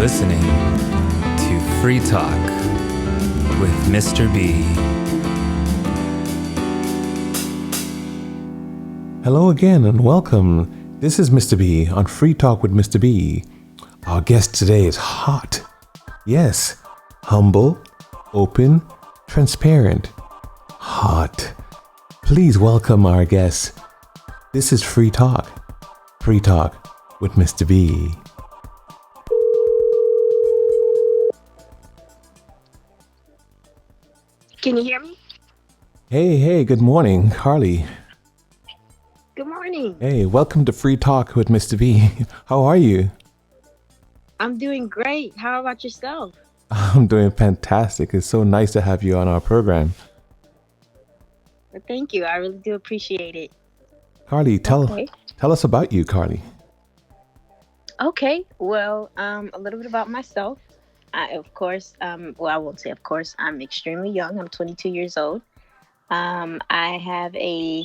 listening to Free Talk with MrB. Hello again and welcome. This is Mr. B on Free Talk with Mr. B. Our guest today is hot. Yes, humble, open, transparent. Hot. Please welcome our guest. This is Free Talk. Free Talk with Mr. B. Can you hear me? Hey, good morning, Carly. Good morning. Hey, welcome to Free Talk with Mr. B. How are you? I'm doing great. How about yourself? I'm doing fantastic. It's so nice to have you on our program. Well, thank you. I really do appreciate it. Carly, tell Okay. us about you, Carly. Okay. Well, a little bit about myself. I won't say of course. I'm extremely young. I'm 22 years old. I have a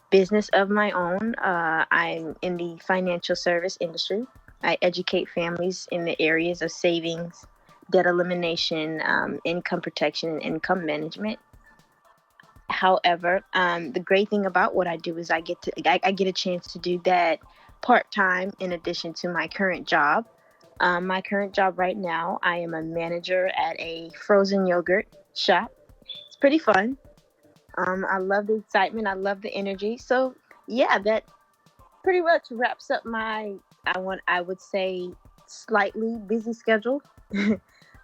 business of my own. I'm in the financial service industry. I educate families in the areas of savings, debt elimination, income protection, and income management. However, the great thing about what I do is I get a chance to do that part time in addition to my current job. My current job right now, I am a manager at a frozen yogurt shop. It's pretty fun. I love the excitement. I love the energy. So yeah, that pretty much wraps up I would say slightly busy schedule.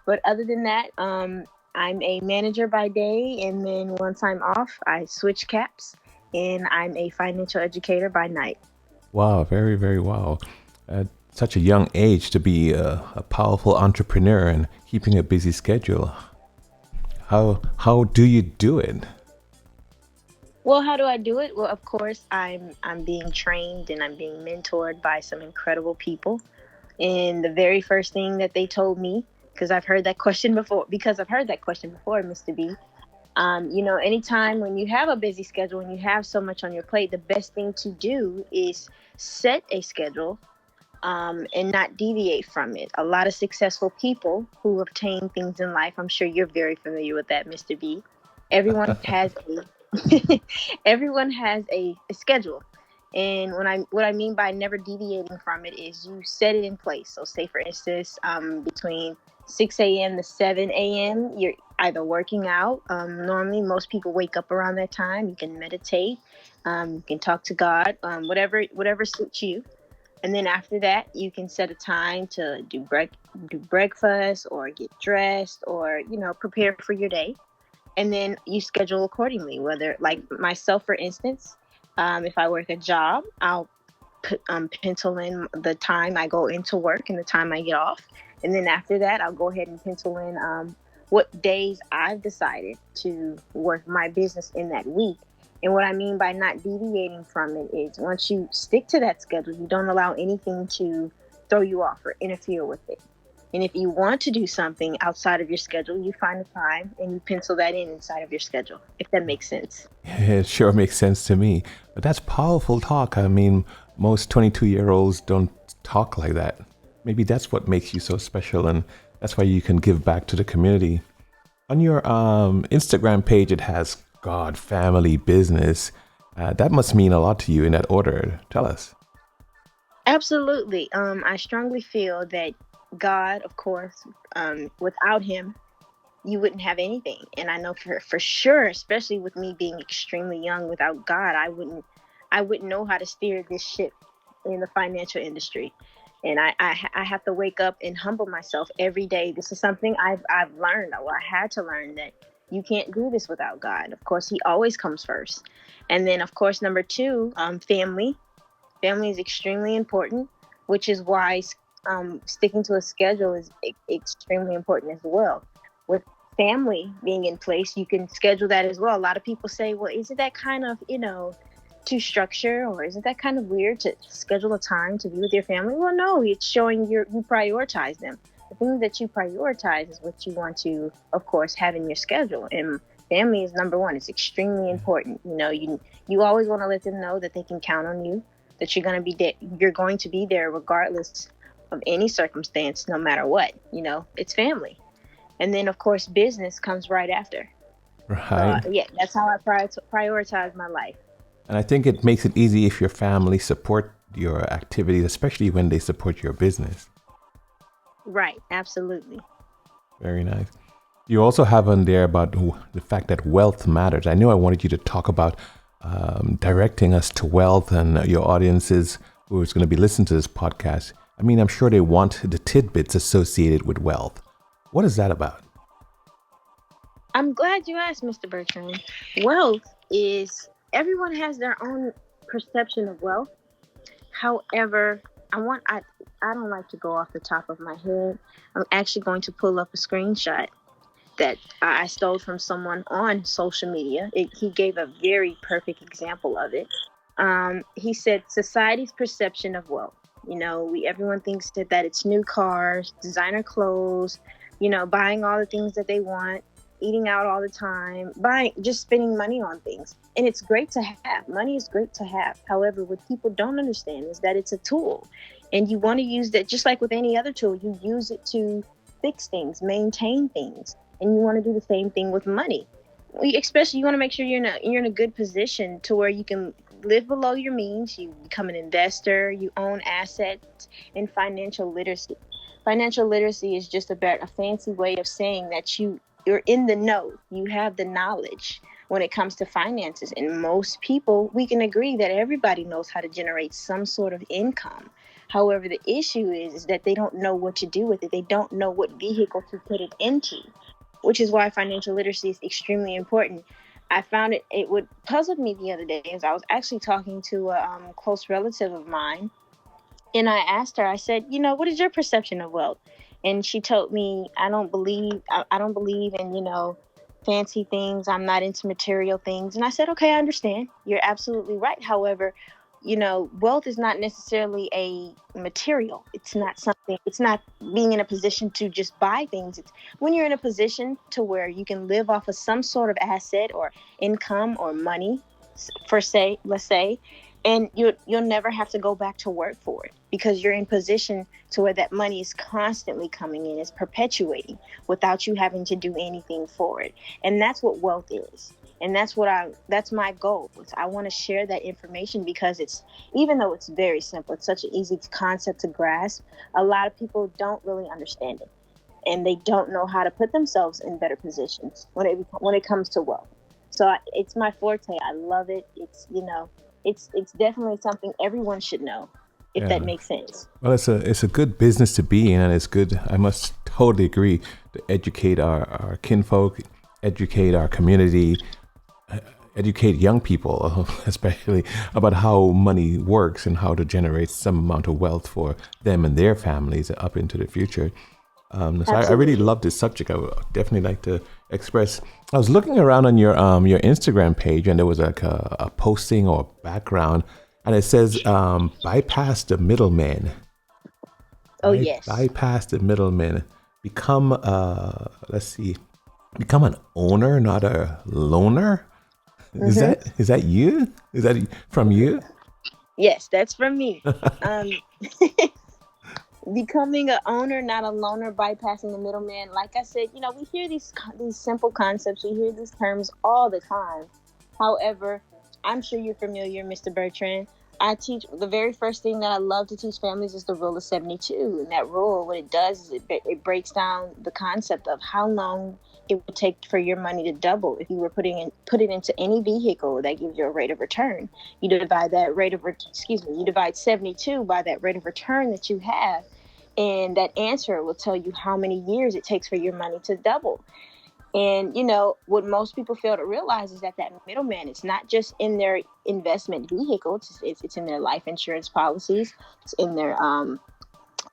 But other than that, I'm a manager by day, and then once I'm off, I switch caps, and I'm a financial educator by night. Wow, very, very wow. At such a young age to be a powerful entrepreneur and keeping a busy schedule. How do you do it? Well, how do I do it? Well, of course, I'm being trained and I'm being mentored by some incredible people. And the very first thing that they told me, because I've heard that question before, Mr. B. Anytime when you have a busy schedule and you have so much on your plate, the best thing to do is set a schedule, and not deviate from it. A lot of successful people who obtain things in life, I'm sure you're very familiar with that, Mr. B. Everyone has everyone has a schedule. And what I mean by never deviating from it is you set it in place. So say for instance, between 6 a.m. to 7 a.m., you're either working out. Normally most people wake up around that time. You can meditate, you can talk to God, whatever suits you. And then after that, you can set a time to do breakfast or get dressed or, prepare for your day. And then you schedule accordingly, whether like myself, for instance, if I work a job, I'll pencil in the time I go into work and the time I get off. And then after that, I'll go ahead and pencil in what days I've decided to work my business in that week. And what I mean by not deviating from it is once you stick to that schedule, you don't allow anything to throw you off or interfere with it. And if you want to do something outside of your schedule, you find a time and you pencil that in inside of your schedule, if that makes sense. It sure makes sense to me. But that's powerful talk. I mean, most 22-year-olds don't talk like that. Maybe that's what makes you so special, and that's why you can give back to the community. On your Instagram page, it has God, family, business. That must mean a lot to you in that order. Tell us. Absolutely. I strongly feel that God, of course, without him, you wouldn't have anything. And I know for sure, especially with me being extremely young, without God, I wouldn't know how to steer this ship in the financial industry. And I have to wake up and humble myself every day. This is something I've learned, or I had to learn, that you can't do this without God. Of course, he always comes first. And then, of course, number two, family. Family is extremely important, which is why sticking to a schedule is extremely important as well. With family being in place, you can schedule that as well. A lot of people say, well, isn't that kind of, too structured, or isn't that kind of weird to schedule a time to be with your family? Well, no, it's showing you prioritize them. The things that you prioritize is what you want to, of course, have in your schedule. And family is number one. It's extremely important. You always want to let them know that they can count on you, that you're going to be there regardless of any circumstance, no matter what. It's family. And then, of course, business comes right after. So, Right. yeah, that's how I prioritize my life. And I think it makes it easy if your family support your activities, especially when they support your business. Right, absolutely. Very nice. You also have on there about the fact that wealth matters. I knew I wanted you to talk about directing us to wealth and your audiences who is going to be listening to this podcast. I mean, I'm sure they want the tidbits associated with wealth. What is that about? I'm glad you asked, Mr. Bertrand. Wealth is, everyone has their own perception of wealth. However, I don't like to go off the top of my head. I'm actually going to pull up a screenshot that I stole from someone on social media. He gave a very perfect example of it. He said society's perception of wealth. Everyone thinks that it's new cars, designer clothes, buying all the things that they want, eating out all the time, just spending money on things. And it's great to have. Money is great to have. However, what people don't understand is that it's a tool. And you want to use that just like with any other tool. You use it to fix things, maintain things. And you want to do the same thing with money. Especially, you want to make sure you're in a good position to where you can live below your means. You become an investor. You own assets, and financial literacy. Financial literacy is just about a fancy way of saying that you're in the know. You have the knowledge when it comes to finances. And most people, we can agree that everybody knows how to generate some sort of income. However, the issue is that they don't know what to do with it. They don't know what vehicle to put it into, which is why financial literacy is extremely important. I found it would puzzled me the other day as I was actually talking to a close relative of mine. And I asked her, I said, what is your perception of wealth? And she told me, I don't believe in, fancy things. I'm not into material things. And I said, okay, I understand. You're absolutely right. However, wealth is not necessarily a material. It's not being in a position to just buy things. It's when you're in a position to where you can live off of some sort of asset or income or money, let's say, and you'll never have to go back to work for it because you're in position to where that money is constantly coming in, it's perpetuating without you having to do anything for it. And that's what wealth is. And that's my goal. I want to share that information because even though it's very simple, it's such an easy concept to grasp, a lot of people don't really understand it. And they don't know how to put themselves in better positions when it comes to wealth. So it's my forte. I love it. It's definitely something everyone should know, if that makes sense. Well, it's a good business to be in, and it's good. I must totally agree to educate our kinfolk, educate our community, educate young people, especially about how money works and how to generate some amount of wealth for them and their families up into the future. So I really love this subject. I would definitely like to express. I was looking around on your Instagram page, and there was like a posting or background, and it says bypass the middleman. Oh yes. Bypass the middleman. Become become an owner, not a loaner. Mm-hmm. Is that you? Is that from you? Yes, that's from me. Becoming an owner, not a loaner, bypassing the middleman. Like I said, we hear these simple concepts. We hear these terms all the time. However, I'm sure you're familiar, Mr. Bertrand. I teach the very first thing that I love to teach families is the rule of 72. And that rule, what it does is it breaks down the concept of how long it would take for your money to double if you were put it into any vehicle that gives you a rate of return. You divide 72 by that rate of return that you have, and that answer will tell you how many years it takes for your money to double. And, what most people fail to realize is that middleman, it's not just in their investment vehicle. It's in their life insurance policies. It's in their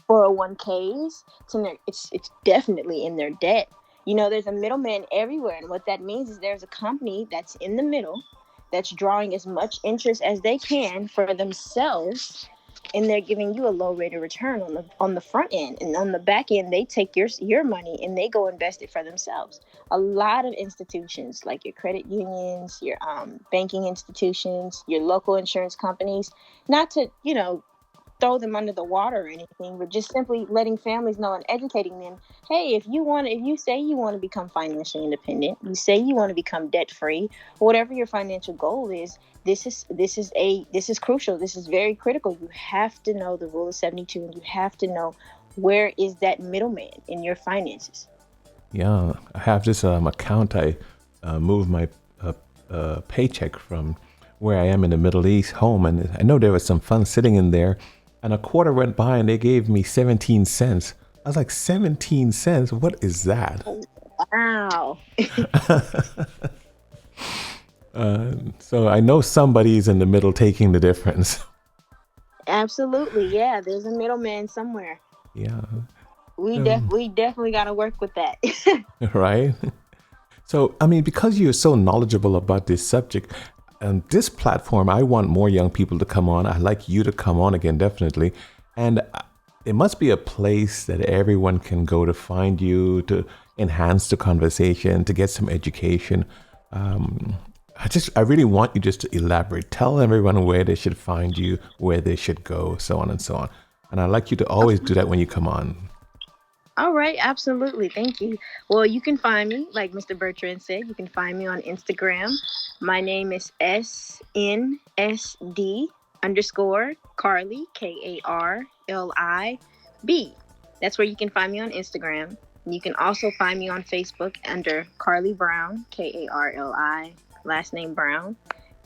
401ks. It's definitely in their debt. There's a middleman everywhere. And what that means is there's a company that's in the middle that's drawing as much interest as they can for themselves. And they're giving you a low rate of return on the front end, and on the back end, they take your money and they go invest it for themselves. A lot of institutions, like your credit unions, your banking institutions, your local insurance companies, not to throw them under the water or anything, but just simply letting families know and educating them. Hey, if you say you want to become financially independent, you say you want to become debt free, whatever your financial goal is, this is crucial. This is very critical. You have to know the rule of 72, and you have to know where is that middleman in your finances. Yeah, I have this account. I moved my paycheck from where I am in the Middle East home, and I know there was some funds sitting in there, and a quarter went by and they gave me 17 cents. I was like, 17 cents? What is that? Wow. So I know somebody's in the middle taking the difference. Absolutely. Yeah, there's a middleman somewhere. Yeah, We definitely got to work with that. right? So, I mean, because you're so knowledgeable about this subject, and this platform, I want more young people to come on. I'd like you to come on again, definitely. And it must be a place that everyone can go to find you, to enhance the conversation, to get some education. I really want you just to elaborate. Tell everyone where they should find you, where they should go, so on and so on. And I'd like you to always do that when you come on. All right, absolutely. Thank you. Well, you can find me, like Mr. Bertrand said, you can find me on Instagram. My name is SNSD_Carly, KARLIB. That's where you can find me on Instagram. You can also find me on Facebook under Carly Brown, KARLI, last name Brown.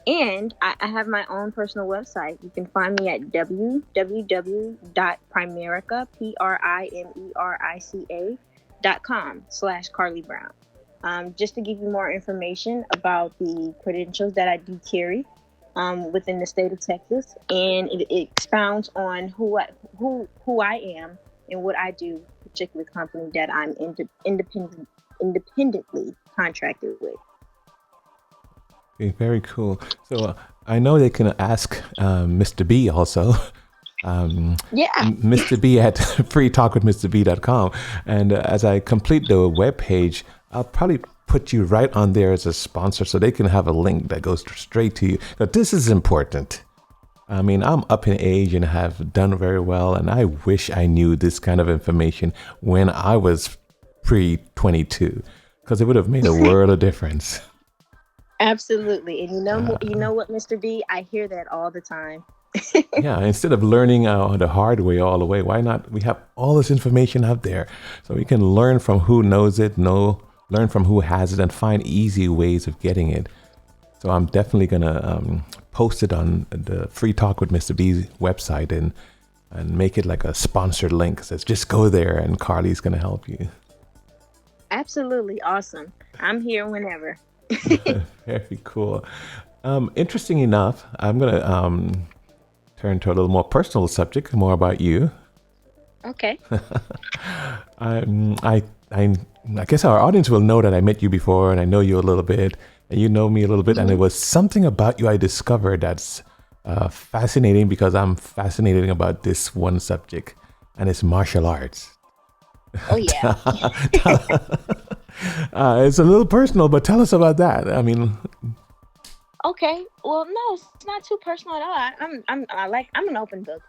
And I have my own personal website. You can find me at www.primerica, PRIMERICA.com/Carly Brown. Just to give you more information about the credentials that I do carry within the state of Texas, and it expounds on who I am and what I do, particular company that I'm independently contracted with. Okay, very cool. So I know they can ask Mr. B also. Yeah. Mr. B at freetalkwithmrb.com. And as I complete the webpage, I'll probably put you right on there as a sponsor so they can have a link that goes straight to you. But this is important. I mean, I'm up in age and have done very well, and I wish I knew this kind of information when I was pre-22, because it would have made a world of difference. Absolutely. And you know what, Mr. B? I hear that all the time. Yeah, instead of learning the hard way all the way, why not? We have all this information out there, so we can learn from who knows it, learn from who has it, and find easy ways of getting it. So I'm definitely gonna post it on the Free Talk with Mr. B's website and make it like a sponsored link. It says just go there, and Carly's gonna help you. Absolutely awesome. I'm here whenever. Very cool. Interesting enough, I'm gonna turn to a little more personal subject, more about you. Okay. I guess our audience will know that I met you before, and I know you a little bit, and you know me a little bit, and there was something about you I discovered that's fascinating, because I'm fascinated about this one subject, and it's martial arts. Oh yeah. It's a little personal, but tell us about that. I mean, Okay. Well, no, it's not too personal at all. I'm an open book.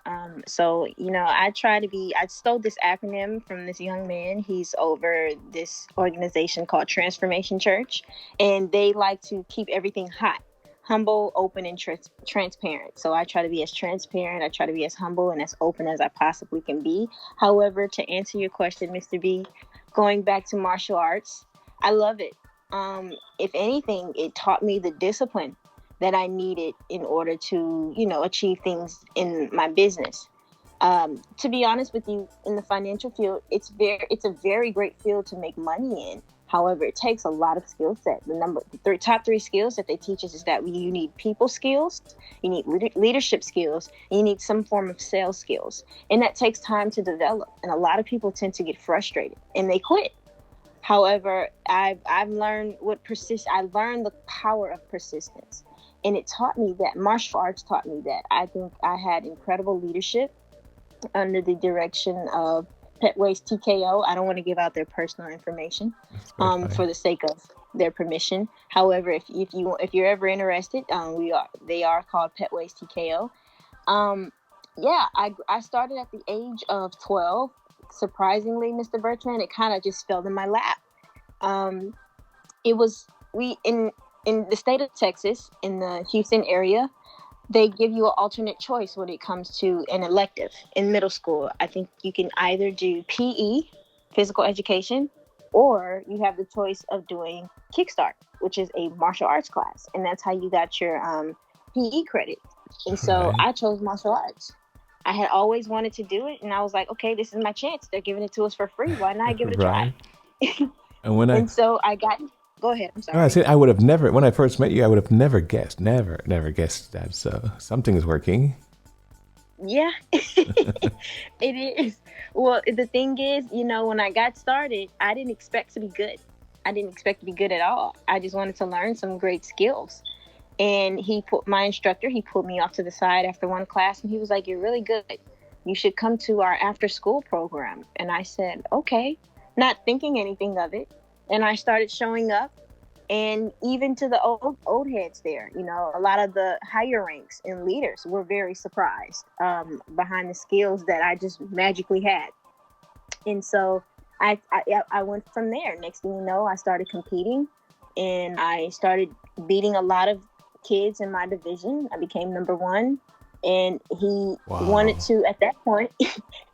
So I try to be. I stole this acronym from this young man. He's over this organization called Transformation Church, and they like to keep everything hot, humble, open, and transparent. So I try to be as transparent. I try to be as humble and as open as I possibly can be. However, to answer your question, Mr. B, going back to martial arts, I love it. If anything, it taught me the discipline that I needed in order to, achieve things in my business. To be honest with you, in the financial field, it's a very great field to make money in. However, it takes a lot of skill set. The top three skills that they teach us is that you need people skills, you need leadership skills, and you need some form of sales skills. And that takes time to develop. And a lot of people tend to get frustrated and they quit. However, I've learned I learned the power of persistence. And it taught me that, martial arts taught me that. I think I had incredible leadership under the direction of Petway's TKO. I don't want to give out their personal information for the sake of their permission. However, if you're ever interested, they are called Petway's TKO. Yeah, I started at the age of 12. Surprisingly, Mr. Bertrand, it kind of just fell in my lap. Um, it was we in the state of Texas, in the Houston area, they give you an alternate choice when it comes to an elective in middle school. I think you can either do PE, physical education, or you have the choice of doing Kickstart, which is a martial arts class, and that's how you got your PE credit. And so Right. I chose martial arts. I had always wanted to do it, and I was like, okay, this is my chance. They're giving it to us for free. Why not give it a try? Right. And when I And so I got. Go ahead. I'm no, I sorry. said I would have never when I first met you, I would have never guessed, never guessed that. So something is working. Yeah, it is. Well, the thing is, when I got started, I didn't expect to be good. I didn't expect to be good at all. I just wanted to learn some great skills. And my instructor, he pulled me off to the side after one class and he was like, "You're really good. You should come to our after school program." And I said, "Okay," not thinking anything of it. And I started showing up, and even to the old heads there, a lot of the higher ranks and leaders were very surprised behind the skills that I just magically had. And so I went from there. Next thing you know, I started competing, and I started beating a lot of kids in my division. I became number one, and he wanted Wow. to at that point.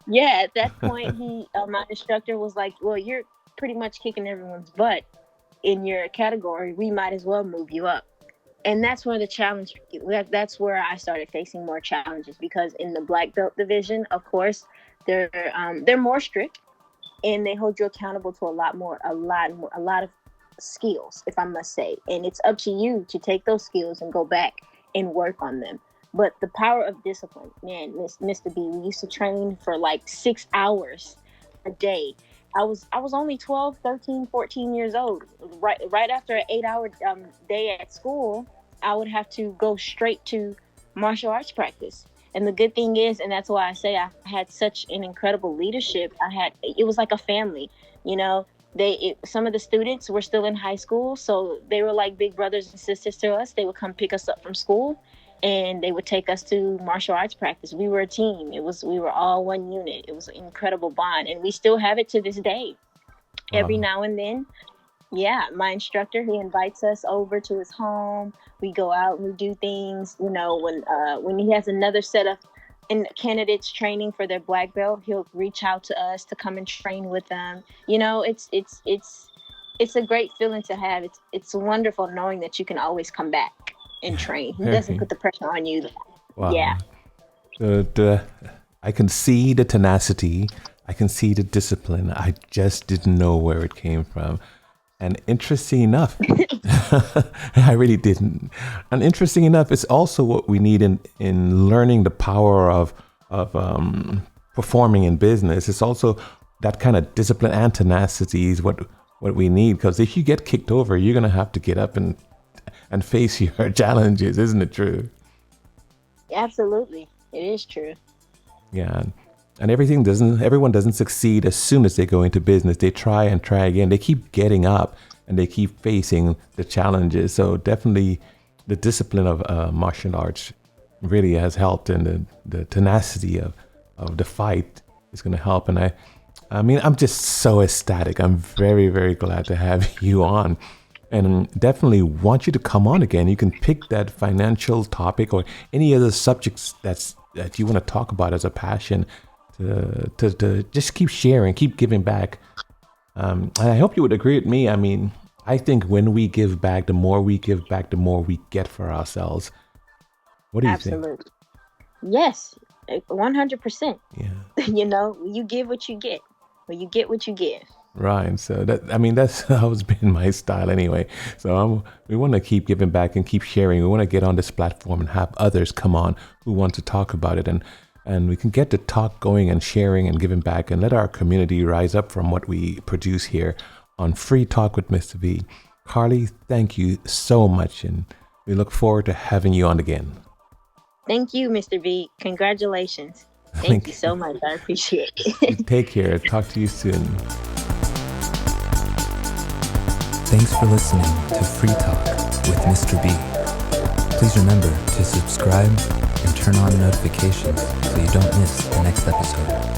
Yeah, at that point, my instructor was like, "Well, you're pretty much kicking everyone's butt in your category. We might as well move you up." And that's where the challenge, that's where I started facing more challenges, because in the black belt division, of course, they're more strict, and they hold you accountable to a lot of skills, if I must say. And it's up to you to take those skills and go back and work on them. But the power of discipline, man, Mr. B, we used to train for like 6 hours a day. I was only 12, 13, 14 years old. Right after an 8 hour day at school, I would have to go straight to martial arts practice. And the good thing is, and that's why I say I had such an incredible leadership. It was like a family, you know. Some of the students were still in high school, so they were like big brothers and sisters to us. They would come pick us up from school, and they would take us to martial arts practice. We were a team. We were all one unit. It was an incredible bond, and we still have it to this day. Every Wow. now and then, yeah, my instructor, he invites us over to his home. We go out and we do things. When he has another set of candidates training for their black belt, he'll reach out to us to come and train with them. It's a great feeling to have. It's wonderful knowing that you can always come back and train. He doesn't Very. put the pressure on you. Yeah, Wow. I can see the tenacity. I can see the discipline. I just didn't know where it came from. And interesting enough, I really didn't. And interesting enough, it's also what we need in learning the power of performing in business. It's also that kind of discipline and tenacity is what we need. Because if you get kicked over, you're gonna have to get up and face your challenges, isn't it true? absolutely. It is true. Yeah. And everyone doesn't succeed as soon as they go into business. They try and try again. They keep getting up and they keep facing the challenges. So definitely the discipline of martial arts really has helped, and the tenacity of the fight is going to help. And I mean, I'm just so ecstatic. I'm very, very glad to have you on. And definitely want you to come on again. You can pick that financial topic or any other subjects that you want to talk about as a passion to just keep sharing, keep giving back. And I hope you would agree with me. I mean, I think when we give back, the more we give back, the more we get for ourselves. What do you think? Absolutely. Yes, 100%. Yeah. You give what you get. Well, you get what you give. Right. So that's always been my style anyway. So we want to keep giving back and keep sharing. We want to get on this platform and have others come on who want to talk about it, and we can get the talk going and sharing and giving back and let our community rise up from what we produce here on Free Talk with Mr. B. Carly, thank you so much, and we look forward to having you on again. Thank you, Mr. B. Congratulations. Thank Thank you so much. I appreciate it. Take care. Talk to you soon. Thanks for listening to Free Talk with Mr. B. Please remember to subscribe and turn on notifications so you don't miss the next episode.